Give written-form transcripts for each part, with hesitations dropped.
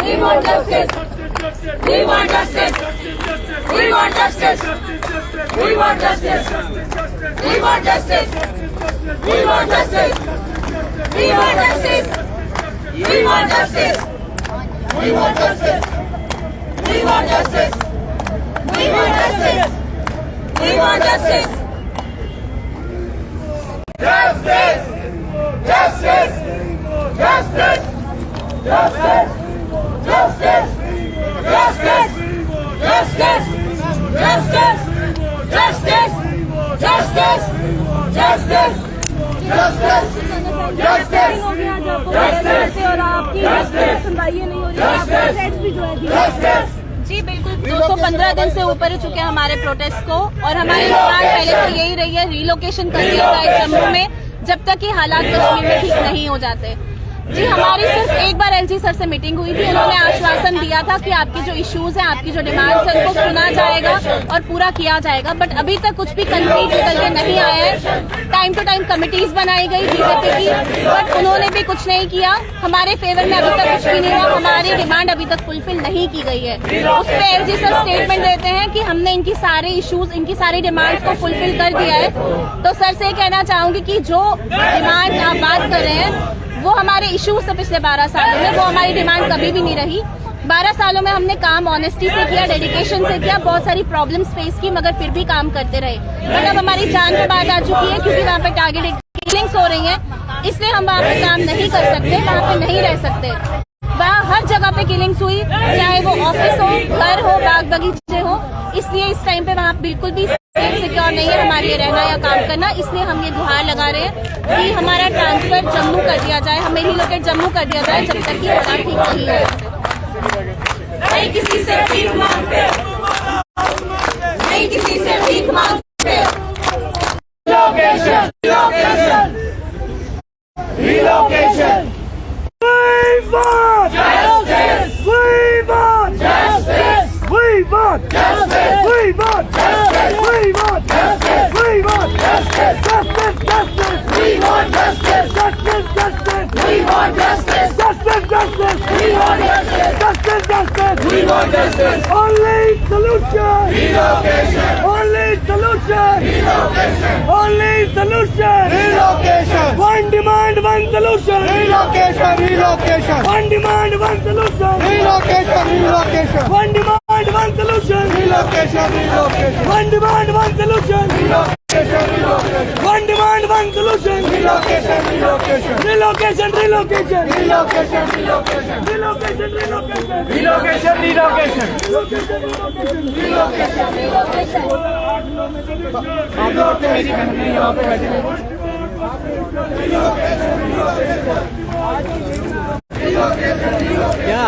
We want justice. We want justice. We want justice. We want justice. We want justice. We want justice. We want justice. We want justice. We want justice. We want justice. We want justice. We want justice. Justice. Justice. Justice. Justice. Justice. Justice. Justice. Justice. Justice. Justice. Justice. Justice. Justice. और आपकी सुनवाई नहीं हो रही। जी बिल्कुल, 215 दिन से ऊपर हो चुके हैं हमारे प्रोटेस्ट को, और हमारी डिमांड पहले से यही रही है, रिलोकेशन कर दिया जाए जम्मू में जब तक कि हालात कश्मीर में ठीक नहीं हो जाते। जी हमारी सिर्फ एक बार एलजी सर से मीटिंग हुई थी, उन्होंने आश्वासन दिया था कि आपकी जो इश्यूज हैं, आपकी जो डिमांड्स हैं, उनको सुना जाएगा और पूरा किया जाएगा, बट अभी तक कुछ भी कंक्रीट निकल के नहीं आया है। टाइम टू टाइम कमिटीज बनाई गई बीजेपी की, बट उन्होंने भी कुछ नहीं किया। हमारे फेवर में अभी तक कुछ भी नहीं हुआ, हमारी डिमांड अभी तक फुलफिल नहीं की गई है। उस पर एलजी सर स्टेटमेंट देते हैं कि हमने इनकी सारे इश्यूज, इनकी सारी डिमांड्स को फुलफिल कर दिया है। तो सर से कहना चाहूंगी कि जो डिमांड आप बात कर रहे हैं वो हमारे इश्यूज थे पिछले 12 सालों में, वो हमारी डिमांड कभी भी नहीं रही। 12 सालों में हमने काम ऑनेस्टी से किया, डेडिकेशन से किया, बहुत सारी प्रॉब्लम्स फेस की, मगर फिर भी काम करते रहे। बट अब हमारी जान पे बात आ चुकी है, क्योंकि वहाँ पे टारगेटेड किलिंग्स हो रही हैं, इसलिए हम वहाँ पे काम नहीं कर सकते, वहाँ पे नहीं रह सकते। वहाँ हर जगह पे किलिंग्स हुई, चाहे वो ऑफिस हो, घर हो, बाग बगीचे हो, इसलिए इस टाइम पे वहाँ बिल्कुल भी सेफ सिक्योर नहीं है हमारे लिए रहना या काम करना। इसलिए हम ये गुहार लगा रहे हैं कि हमारा ट्रांसफर जम्मू कर दिया जाए, हमें रिलोकेट जम्मू कर दिया जाए जब तक कि हालात ठीक नहीं है। नहीं किसी से भीख मांगते, नहीं किसी से भीख मांगते। Relocation. Relocation. Relocation. We want justice. We want justice. We want justice. We want justice. We want justice. We want justice. Justice. Justice. We want justice. Justice. Justice. We want justice. Justice. Justice. We want justice. Justice. Justice. We want justice. Only solution. Relocation. Only solution. Relocation. Only solution. Relocation. One demand, one solution. Relocation. Relocation. One demand, one solution. Relocation. Relocation. One demand, one solution. Relocation. Relocation. One demand, one solution. Relocation. Relocation. One demand, one solution. Relocation. Relocation. Relocation. Relocation. Relocation. Relocation. Relocation. Relocation. Relocation. Relocation. Relocation. Relocation. आप लोग तो मेरी बहन है यहाँ पे बैठी हुई। क्या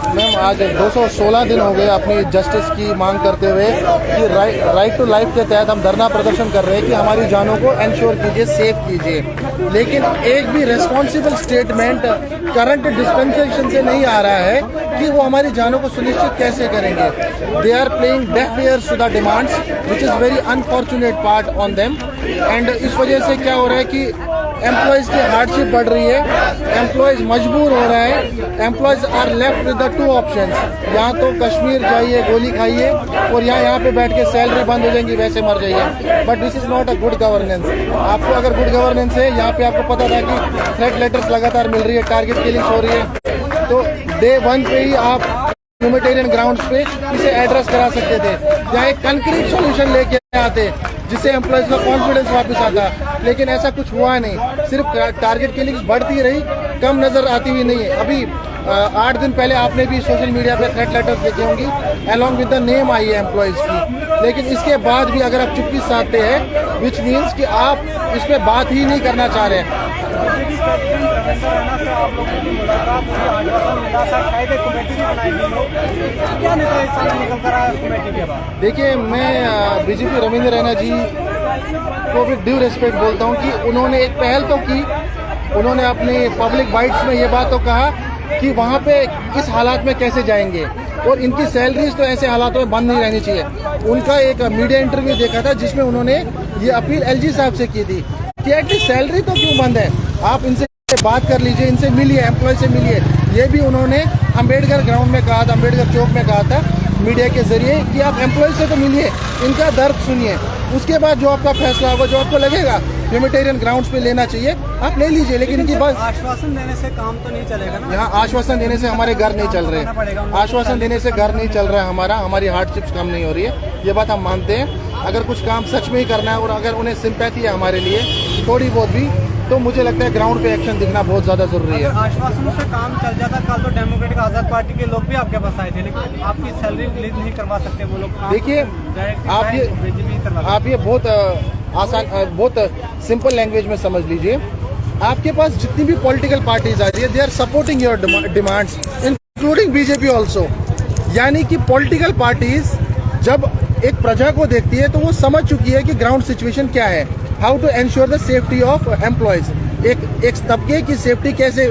मैम, आज 216 दिन हो गए अपनी जस्टिस की मांग करते हुए कि राइट टू लाइफ के तहत हम धरना प्रदर्शन कर रहे हैं कि हमारी जानों को इंश्योर कीजिए, सेव कीजिए, लेकिन एक भी रेस्पॉन्सिबल स्टेटमेंट करंट डिस्पेंसेशन से नहीं आ रहा है कि वो हमारी जानों को सुनिश्चित कैसे करेंगे। They are playing deaf ears to the demands which is very unfortunate part on them. And इस वजह से क्या हो रहा है कि एम्प्लॉयज़ की हार्डशिप बढ़ रही है, एम्प्लॉयज़ मजबूर हो रहे हैं, employees are left with the two options, या तो कश्मीर जाइए गोली खाइए, और यहाँ पे बैठ के सैलरी बंद हो जाएंगी वैसे मर जाइए। But this is not a good governance. आपको अगर गुड गवर्नेंस है, यहाँ पे आपको पता था कि थ्रेट लेटर्स लगातार मिल रही है, टारगेट किलिंग्स हो रही है, तो डे 1 पे ही आप ह्यूमैनिटेरियन ग्राउंड्स पे इसे एड्रेस करा सकते थे, या एक कंक्रीट सॉल्यूशन लेके आते जिससे एम्प्लॉयज़ का कॉन्फिडेंस वापस आता, लेकिन ऐसा कुछ हुआ नहीं। सिर्फ टारगेट किलिंग्स बढ़ती रही, कम नज़र आती हुई नहीं है। अभी 8 दिन पहले आपने भी सोशल मीडिया पे थ्रेट लेटर्स देखे होंगी, along with the name I है एम्प्लॉयज़ की, लेकिन इसके बाद भी अगर आप चुप्पी साधते हैं, विच मीन्स कि आप इस पर बात ही नहीं करना चाह रहे हैं। देखिए, मैं बीजेपी रविंद्र रैना जी को भी ड्यू रिस्पेक्ट बोलता हूँ कि उन्होंने एक पहल तो की, उन्होंने अपनी पब्लिक बाइट्स में ये बात तो कहा कि वहाँ पे इस हालात में कैसे जाएंगे, और इनकी सैलरीज तो ऐसे हालातों में बंद नहीं रहनी चाहिए। उनका एक मीडिया इंटरव्यू देखा था जिसमें उन्होंने ये अपील एलजी साहब से की थी कि एटलीस्ट सैलरी तो क्यों बंद है? आप इनसे बात कर लीजिए, इनसे मिलिए, एम्प्लॉय से मिलिए। ये भी उन्होंने अंबेडकर ग्राउंड में कहा था, अंबेडकर चौक में कहा था मीडिया के जरिए कि आप एम्प्लॉय से तो मिलिए, इनका दर्द सुनिए, उसके बाद जो आपका फैसला होगा, जो आपको लगेगा ह्यूमैनिटेरियन ग्राउंड्स पे लेना चाहिए, आप ले लीजिए। लेकिन इनकी बात, आश्वासन देने से काम तो नहीं चलेगा ना। यहाँ आश्वासन देने से हमारे घर नहीं चल रहे, आश्वासन देने से घर नहीं चल रहा है हमारा, हमारी हार्डशिप्स कम नहीं हो रही है, ये बात हम मानते हैं। अगर कुछ काम सच में ही करना है और अगर उन्हें सिंपैथी है हमारे लिए थोड़ी बहुत भी, तो मुझे लगता है ग्राउंड पे एक्शन दिखना बहुत ज्यादा जरूरी है। अगर आश्वासनों से काम चल जाता, कल तो डेमोक्रेटिक आजाद पार्टी के लोग भी आपके पास आए थे, लेकिन आपकी सैलरी रिलीज नहीं करवा सकते वो लोग। देखिए, आप ये बहुत आसान, बहुत सिंपल लैंग्वेज में समझ लीजिए। आपके पास जितनी भी पॉलिटिकल पार्टीज आ रही है, they are supporting your demands, including BJP also. यानी कि पॉलिटिकल पार्टीज जब एक प्रजा को देखती है तो वो समझ चुकी है कि ग्राउंड सिचुएशन क्या है, how to ensure the safety of employees, एक तबके की सेफ्टी कैसे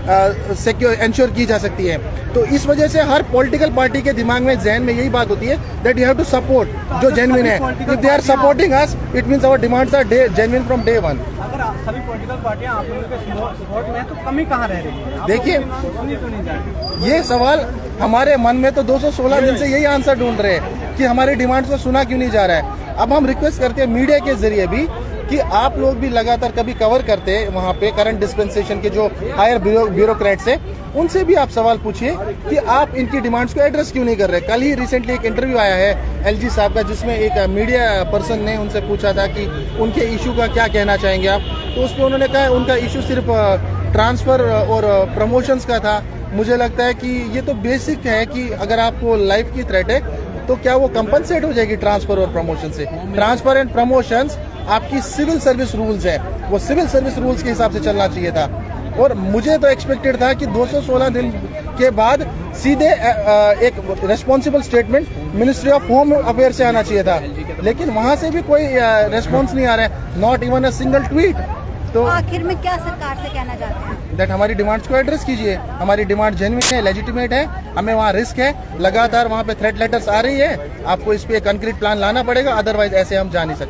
एंश्योर की जा सकती है। तो इस वजह से हर पॉलिटिकल पार्टी के दिमाग में, जहन में यही बात होती है that you have to support जो जेन्युइन है। If they are supporting us, it means our demands are genuine from day one. अगर सभी पॉलिटिकल पार्टियां आप लोगों के सपोर्ट में है तो कमी कहाँ रह रही है? देखिए, सुनी तो नहीं जा रही। ये सवाल हमारे मन में तो 216 दिन से यही आंसर ढूंढ रहे हैं कि हमारी डिमांड्स को सुना क्यों नहीं जा रहा है। अब हम रिक्वेस्ट करते हैं मीडिया के जरिए भी कि आप लोग भी लगातार कभी कवर करते हैं वहाँ पे करंट डिस्पेंसेशन के जो हायर ब्यूरोक्रेट्स हैं, उनसे भी आप सवाल पूछिए कि आप इनकी डिमांड्स को एड्रेस क्यों नहीं कर रहे। कल ही रिसेंटली एक इंटरव्यू आया है एलजी साहब का, जिसमें एक मीडिया पर्सन ने उनसे पूछा था कि उनके इशू का क्या कहना चाहेंगे आप, तो उसमें उन्होंने कहा उनका इशू सिर्फ ट्रांसफर और प्रमोशंस का था। मुझे लगता है कि ये तो बेसिक है कि अगर आपको लाइफ की थ्रेट है तो क्या वो कंपनसेट हो जाएगी ट्रांसफर और प्रमोशन से? ट्रांसफर एंड प्रमोशंस आपकी सिविल सर्विस रूल्स है, वो सिविल सर्विस रूल्स के हिसाब से चलना चाहिए था। और मुझे तो एक्सपेक्टेड था कि 216 दिन के बाद सीधे एक responsible statement ministry of home affair से आना चाहिए था, लेकिन वहां से भी कोई रेस्पॉन्स नहीं आ रहा है, not even a single tweet. तो आखिर में क्या सरकार से कहना चाहते हैं? दैट हमारी डिमांड्स को एड्रेस कीजिए। हमारी डिमांड जेन्युइन है, लेजिटिमेट है, हमें वहाँ रिस्क है, लगातार वहाँ पे थ्रेट लेटर्स आ रही है, आपको इस पे कंक्रीट प्लान लाना पड़ेगा, अदरवाइज ऐसे हम जा नहीं सकते।